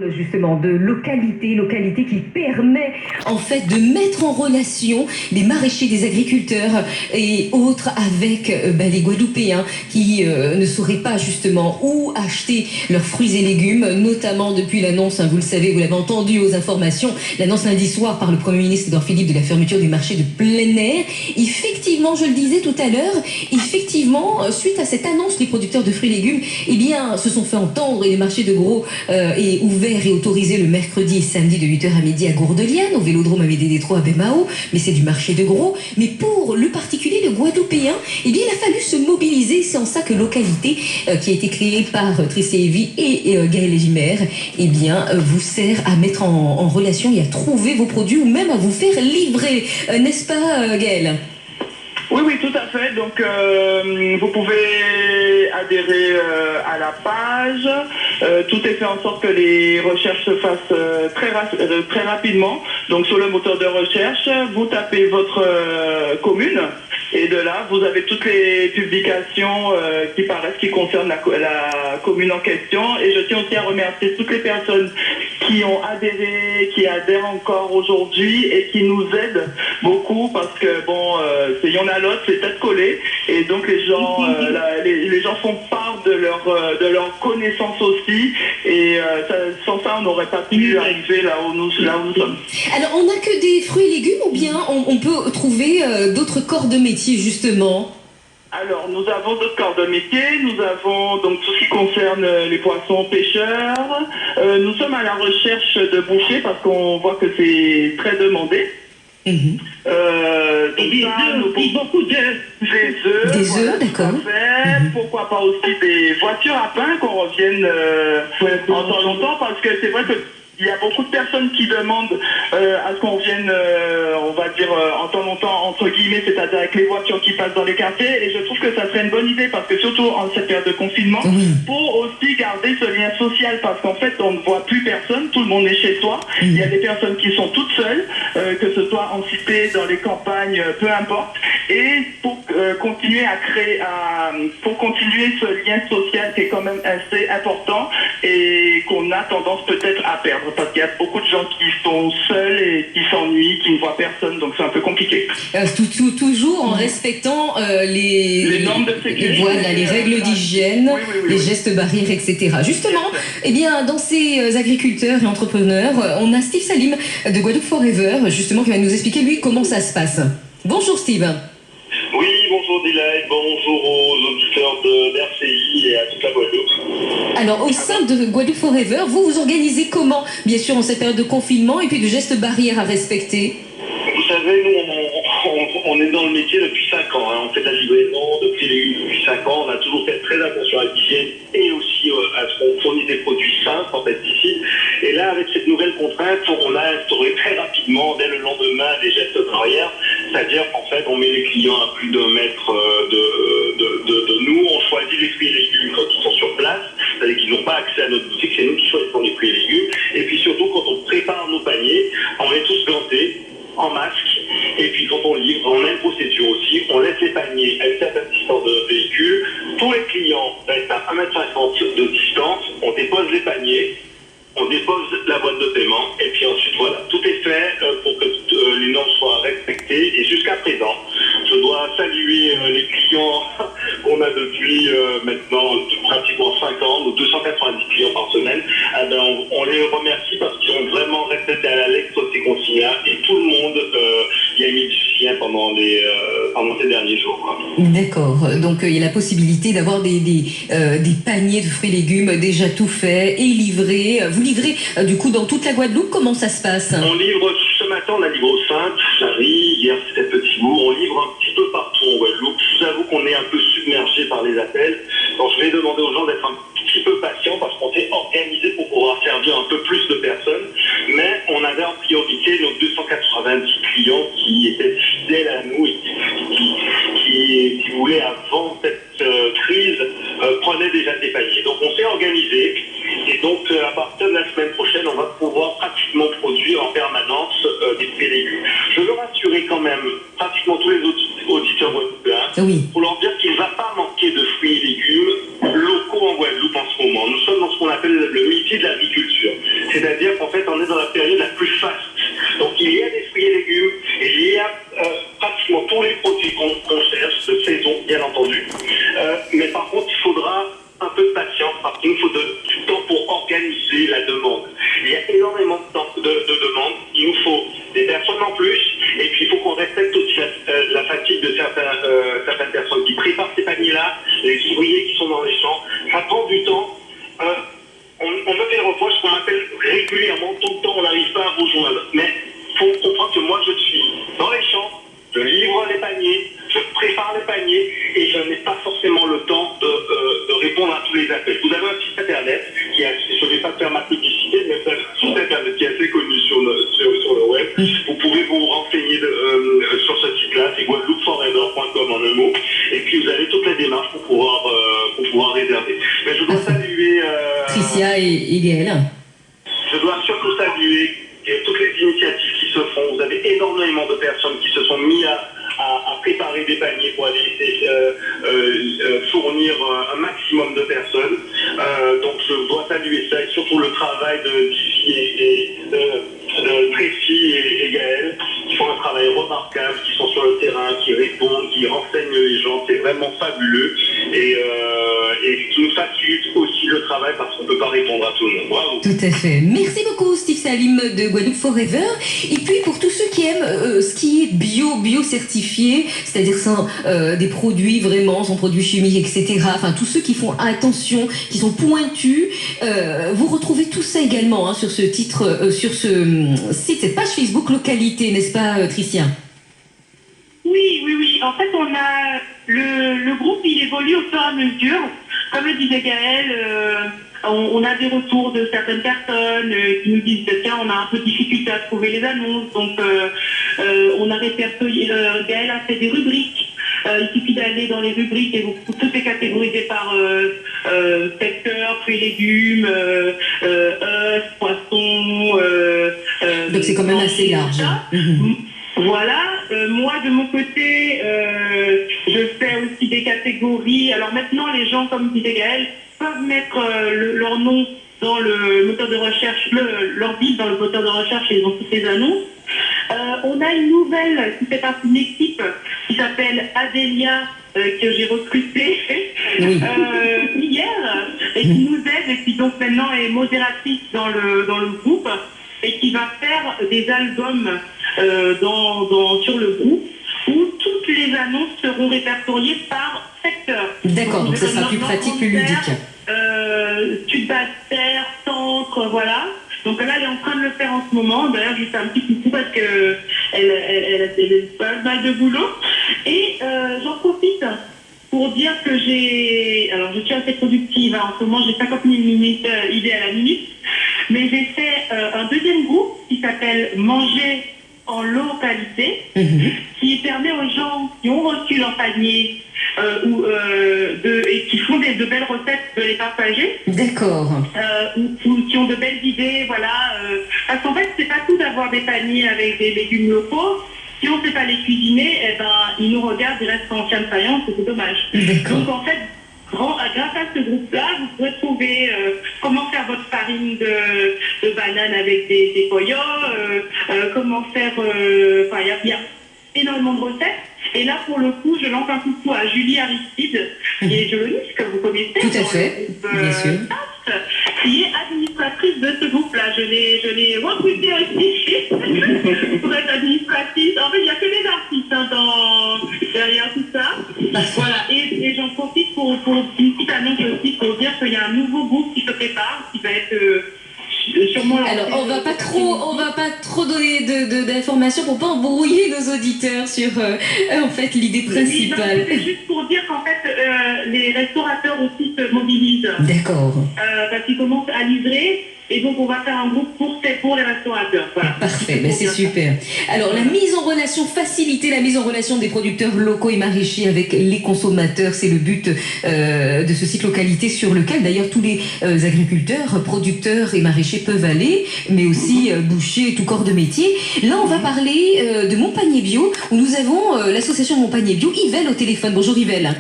Justement de localité qui permet en fait de mettre en relation des maraîchers, des agriculteurs et autres avec les Guadeloupéens qui ne sauraient pas justement où acheter leurs fruits et légumes, notamment depuis l'annonce, vous le savez, vous l'avez entendu aux informations, l'annonce lundi soir par le Premier ministre Édouard Philippe de la fermeture du marché de plein air. Effectivement, je le disais tout à l'heure, effectivement, suite à cette annonce, les producteurs de fruits et légumes, eh bien, se sont fait entendre et les marchés de gros est ouvert et autorisé le mercredi et samedi de 8h à midi à Gourdeliane, au Vélodrome Amédée Détroit à Bémao, mais c'est du marché de gros. Mais pour le particulier, le Guadeloupéen, eh bien, il a fallu se mobiliser. C'est en ça que Localité, qui a été créée par Tricia Evie et Gaël Gimère, eh bien, vous sert à mettre en relation et à trouver vos produits ou même à vous faire livrer. N'est-ce pas, Gaël ? Oui, oui, tout à fait. Donc, vous pouvez adhérer à la page. Tout est fait en sorte que les recherches se fassent très rapidement. Donc, sur le moteur de recherche, vous tapez votre commune. Et de là, vous avez toutes les publications qui paraissent, qui concernent la commune en question. Et je tiens aussi à remercier toutes les personnes qui ont adhéré, qui adhèrent encore aujourd'hui et qui nous aident beaucoup parce que, bon, il y en a l'autre, c'est tête collée. Et donc, les gens font part de leur connaissance aussi. Et sans ça, on n'aurait pas pu arriver là où nous sommes. Alors, on n'a que des fruits et légumes ou bien on peut trouver d'autres corps de métier, justement ? Alors, nous avons d'autres corps de métier. Nous avons donc tout ce qui concerne les poissons pêcheurs. Nous sommes à la recherche de bouchers parce qu'on voit que c'est très demandé. Beaucoup d'œufs. Des œufs, d'accord. Pourquoi pas aussi des voitures à pain qu'on revienne en temps longtemps parce que c'est vrai que il y a beaucoup de personnes qui demandent à ce qu'on vienne, on va dire, en temps longtemps, entre guillemets, c'est-à-dire avec les voitures qui passent dans les quartiers. Et je trouve que ça serait une bonne idée parce que surtout en cette période de confinement, pour aussi garder ce lien social parce qu'en fait, on ne voit plus personne, tout le monde est chez soi. Il y a des personnes qui sont toutes seules, que ce soit en cité, dans les campagnes, peu importe. Et pour continuer à créer, pour continuer ce lien social qui est quand même assez important et qu'on a tendance peut-être à perdre. Parce qu'il y a beaucoup de gens qui sont seuls et qui s'ennuient, qui ne voient personne, donc c'est un peu compliqué. Toujours en respectant les normes de sécurité, voilà, les règles d'hygiène, les gestes barrières, etc. Justement, eh bien, dans ces agriculteurs et entrepreneurs, on a Steve Salim de Guadeloupe Forever, justement, qui va nous expliquer, lui, comment ça se passe. Bonjour Steve. Oui, bonjour Dylan, bonjour aux auditeurs d'RCI et à toute la Guadeloupe. Alors, au sein de Guadeloupe Forever, vous vous organisez comment, bien sûr, en cette période de confinement et puis de gestes barrières à respecter? Vous savez, nous, on est dans le métier depuis 5 ans. On fait de la livraison depuis les légumes depuis 5 ans. On a toujours fait très attention à l'hygiène et aussi à ce qu'on fournit des produits sains, sans pesticides. Et là, avec cette nouvelle contrainte, on a instauré très rapidement, dès le lendemain, des gestes barrières. C'est-à-dire qu'en fait, on met les clients à plus d'un mètre de nous. On choisit les fruits et légumes quand ils sont sur place. C'est-à-dire qu'ils n'ont pas accès à notre boutique. C'est nous qui choisissons les fruits et légumes. Et puis surtout, quand on prépare nos paniers, on est tous gantés, en masque, et puis quand on livre, on a une procédure aussi, on laisse les paniers à une certaine distance de notre véhicule, tous les clients restent à 1,50 m de distance, on dépose les paniers, on dépose la boîte de paiement, et puis ensuite voilà, tout est fait pour que les normes soient respectées, et jusqu'à présent, je dois saluer les clients qu'on a depuis maintenant pratiquement 5 ans, nos 290 clients par semaine. On les remercie parce qu'ils ont vraiment respecté à la lettre ces consignes et tout le monde y a mis du sien pendant ces derniers jours. D'accord, donc il y a la possibilité d'avoir des paniers de fruits et légumes déjà tout faits et livrés. Vous livrez du coup dans toute la Guadeloupe, comment ça se passe? On livre, ce matin on a livré au Sainte, Jarry, hier c'était Petit-Bourg, on livre un petit peu partout en Guadeloupe. Je vous avoue qu'on est un peu submergé par les appels, donc je vais demander aux gens d'être un petit peu patients parce qu'on s'est organisé pour pouvoir servir un peu plus de personnes, mais on avait en priorité nos 290 clients qui étaient fidèles à nous et qui voulaient avant cette crise prenaient déjà des paniers. Donc on s'est organisé et donc à partir de la semaine prochaine on va pouvoir pratiquement produire en permanence des fruits et légumes. Je veux rassurer quand même pratiquement tous les auditeurs guadeloupéens pour leur dire qu'il ne va pas manquer de fruits et légumes locaux en Guadeloupe en ce moment. Nous sommes dans ce qu'on appelle le métier de l'agriculture. C'est-à-dire qu'en fait, on est dans la période la plus faste. Donc il y a des fruits et légumes, et il y a pratiquement tous les produits qu'on cherche, de saison, bien entendu. Mais par contre, il faudra un peu de patience, parce qu'il nous faut du temps pour organiser la demande. Il y a énormément de demandes, il nous faut des personnes en plus, et puis il faut qu'on respecte aussi la fatigue de certaines personnes qui préparent ces paniers-là, les ouvriers qui sont dans les champs. Ça prend du temps. On me fait le reproche qu'on m'appelle régulièrement, tout le temps on n'arrive pas à vous joindre. Mais il faut comprendre que moi je suis dans les champs, je livre les paniers, je prépare les paniers et je n'ai pas forcément le temps de répondre à tous les appels. Vous avez un site internet qui est, je ne vais pas faire ma publicité, mais c'est un site internet qui est assez connu sur le web. Vous pouvez vous renseigner sur ce site-là, c'est guadeloupeforever.com en un mot. Et puis vous avez toutes les démarches pour pouvoir réserver. Mais je dois saluer Tricia et Gaël. Je dois surtout saluer toutes les initiatives qui se font. Vous avez énormément de personnes qui se sont mis à préparer des paniers pour aller fournir un maximum de personnes. Donc je dois saluer ça et surtout le travail de Divi de Tracy et Gaël, qui font un travail remarquable, qui sont sur le terrain, qui répondent, qui renseignent les gens. C'est vraiment fabuleux et qui nous facilite aussi le travail parce qu'on ne peut pas répondre à tout le monde. Bravo. Tout à fait. Merci beaucoup Steve Salim de Guadeloupe Forever. Et puis pour tous ceux qui aiment ce qui est bio certifié, c'est-à-dire sans des produits vraiment, sans produits chimiques, etc. Enfin tous ceux qui font attention, qui sont pointus, vous retrouvez tout ça également sur ce titre, sur ce site, cette page Facebook Localité, n'est-ce pas Tricia? Oui. En fait, on a le groupe, il évolue au fur et à mesure. Comme le disait Gaël, on a des retours de certaines personnes qui nous disent que tiens, on a un peu de difficulté à trouver les annonces. Donc, on a répertorié. Gaël a fait des rubriques. Il suffit d'aller dans les rubriques et tout est catégorisé par secteur, fruits et légumes, œufs, poissons. Donc c'est quand même assez large. Voilà, moi de mon côté, je fais aussi des catégories. Alors maintenant, les gens, comme disait Gaël, peuvent mettre leur nom dans le moteur de recherche, leur ville dans le moteur de recherche et ils ont toutes les annonces. On a une nouvelle qui fait partie d'une équipe qui s'appelle Adélia, que j'ai recrutée hier et qui nous aide et qui donc maintenant est modératrice dans le groupe et qui va faire des albums sur le groupe où toutes les annonces seront répertoriées par secteur. D'accord, donc ça sera plus pratique, plus ludique. Sud-Basse-Terre, centre, voilà. Donc là, elle est en train de le faire en ce moment. D'ailleurs, je lui fais un petit coucou parce qu'elle a pas mal de boulot. Et j'en profite pour dire que je suis assez productive. En ce moment, j'ai 50 000 idées à la minute. Mais j'ai fait un deuxième groupe qui s'appelle Manger en localité, qui permet aux gens qui ont reçu leur panier et qui font de belles recettes de les partager. D'accord. Ou qui ont de belles idées, voilà. Parce qu'en fait, c'est pas tout d'avoir des paniers avec des légumes locaux. Si on ne sait pas les cuisiner, ils nous regardent, ils restent en chien de faïence, c'est dommage. Donc en fait, grâce à ce groupe-là, vous pouvez trouver comment faire votre farine de banane avec des poyos, comment faire... il y a énormément de recettes. Et là, pour le coup, je lance un coucou à Julie Aristide, qui est violoniste, que vous connaissez. Tout à fait, bien sûr. Qui est administratrice de ce groupe-là. Je l'ai recrutée aussi pour être administratrice. En fait, il n'y a que des artistes derrière tout ça. Voilà. Et j'en profite pour une petite annonce aussi pour dire qu'il y a un nouveau groupe qui se prépare, qui va être... Alors, on va pas trop donner d'informations pour pas embrouiller nos auditeurs sur en fait l'idée principale. C'est juste pour dire qu'en fait les restaurateurs aussi se mobilisent. D'accord. Parce qu'ils commencent à livrer. Et donc, on va faire un groupe pour les restaurateurs. Voilà. Parfait, c'est super. Alors, faciliter la mise en relation des producteurs locaux et maraîchers avec les consommateurs, c'est le but de ce site Localité sur lequel, d'ailleurs, tous les agriculteurs, producteurs et maraîchers peuvent aller, mais aussi bouchers et tout corps de métier. Là, on va parler de Mon Panier Bio, où nous avons l'association Mon Panier Bio, Yvelle au téléphone. Bonjour Yvelle.